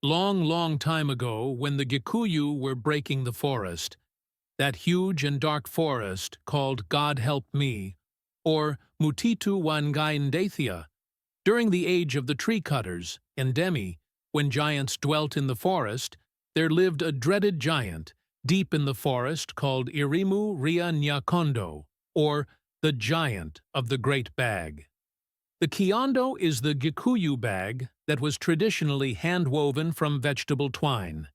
Long, long time ago, when the Gikuyu were breaking the forest, that huge and dark forest called God Help Me, or Mutitu Wangaindathia, during the age of the tree cutters, Endemi, when giants dwelt in the forest, there lived a dreaded giant deep in the forest called Irimu Ria Nyakondo, or the Giant of the Great Bag. The kiondo is the Gikuyu bag that was traditionally hand-woven from vegetable twine.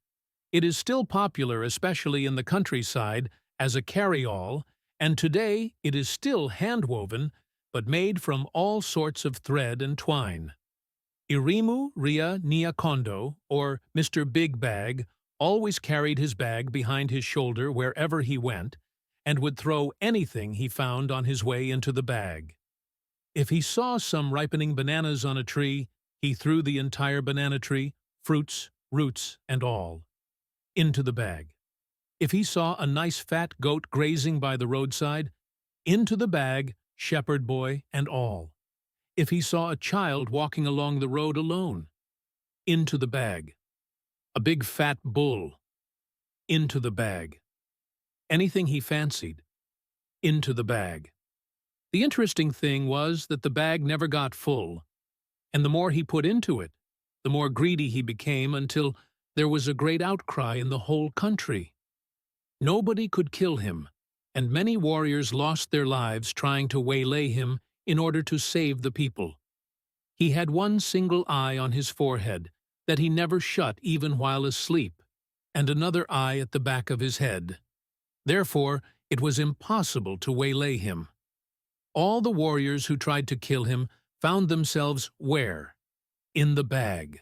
It is still popular, especially in the countryside, as a carry-all, and today it is still hand-woven, but made from all sorts of thread and twine. Irimu Ria Nyakondo, or Mr. Big Bag, always carried his bag behind his shoulder wherever he went, and would throw anything he found on his way into the bag. If he saw some ripening bananas on a tree, he threw the entire banana tree, fruits, roots, and all, into the bag. If he saw a nice fat goat grazing by the roadside, into the bag, shepherd boy and all. If he saw a child walking along the road alone, into the bag. A big fat bull, into the bag. Anything he fancied, into the bag. The interesting thing was that the bag never got full, and the more he put into it, the more greedy he became until there was a great outcry in the whole country. Nobody could kill him, and many warriors lost their lives trying to waylay him in order to save the people. He had one single eye on his forehead that he never shut even while asleep, and another eye at the back of his head. Therefore, it was impossible to waylay him. All the warriors who tried to kill him found themselves where? In the bag.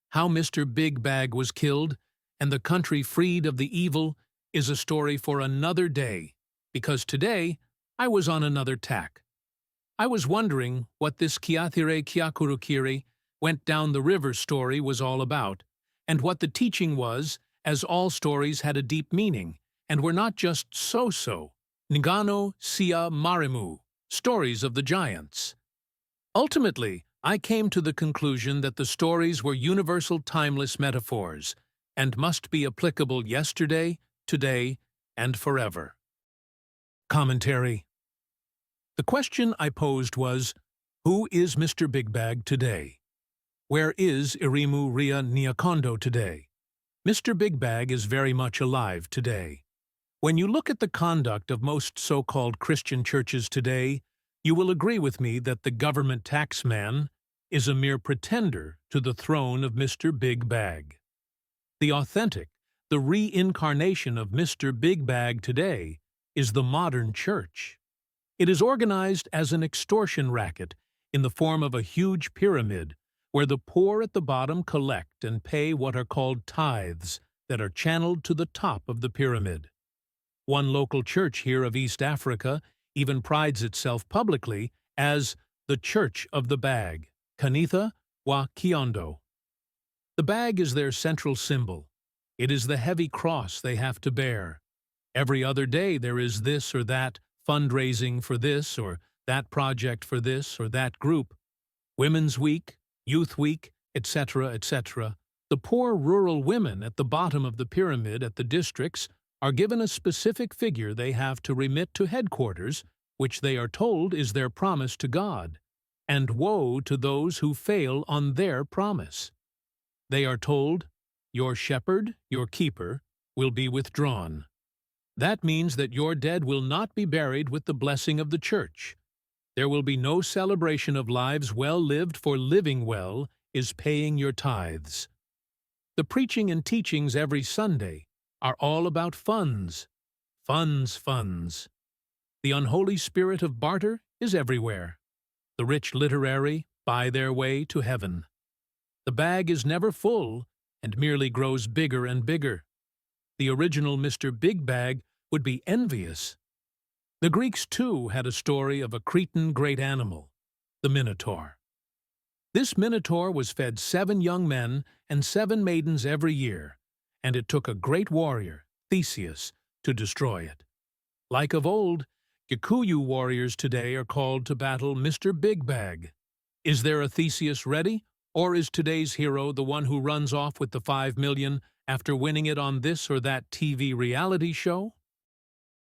How Mr. Big Bag was killed, and the country freed of the evil, is a story for another day, because today I was on another tack. I was wondering what this Kiathire Kyakurukiri went down the river story was all about, and what the teaching was, as all stories had a deep meaning, and were not just so-so, Ngano Sia Marimu, stories of the giants. Ultimately, I came to the conclusion that the stories were universal timeless metaphors, and must be applicable yesterday, today, and forever. Commentary. The question I posed was, who is Mr. Big Bag today? Where is Irimu Ria Nyakondo today? Mr. Big Bag is very much alive today. When you look at the conduct of most so-called Christian churches today, you will agree with me that the government tax man is a mere pretender to the throne of Mr. Big Bag. The authentic, the reincarnation of Mr. Big Bag today is the modern church. It is organized as an extortion racket in the form of a huge pyramid where the poor at the bottom collect and pay what are called tithes that are channeled to the top of the pyramid. One local church here of East Africa even prides itself publicly as the Church of the Bag, Kanitha wa Kiondo. The bag is their central symbol. It is the heavy cross they have to bear. Every other day there is this or that fundraising for this or that project for this or that group. Women's Week, Youth Week, etc., etc. The poor rural women at the bottom of the pyramid at the districts are given a specific figure they have to remit to headquarters, which they are told is their promise to God, and woe to those who fail on their promise. They are told, your shepherd, your keeper, will be withdrawn. That means that your dead will not be buried with the blessing of the church. There will be no celebration of lives well lived, for living well is paying your tithes. The preaching and teachings every Sunday are all about funds. Funds, funds. The unholy spirit of barter is everywhere. The rich literary buy their way to heaven. The bag is never full and merely grows bigger and bigger. The original Mr. Big Bag would be envious. The Greeks, too, had a story of a Cretan great animal, the Minotaur. This Minotaur was fed 7 young men and 7 maidens every year, and it took a great warrior, Theseus, to destroy it. Like of old, Gikuyu warriors today are called to battle Mr. Big Bag. Is there a Theseus ready, Or is today's hero the one who runs off with the 5 million after winning it on this or that TV reality show?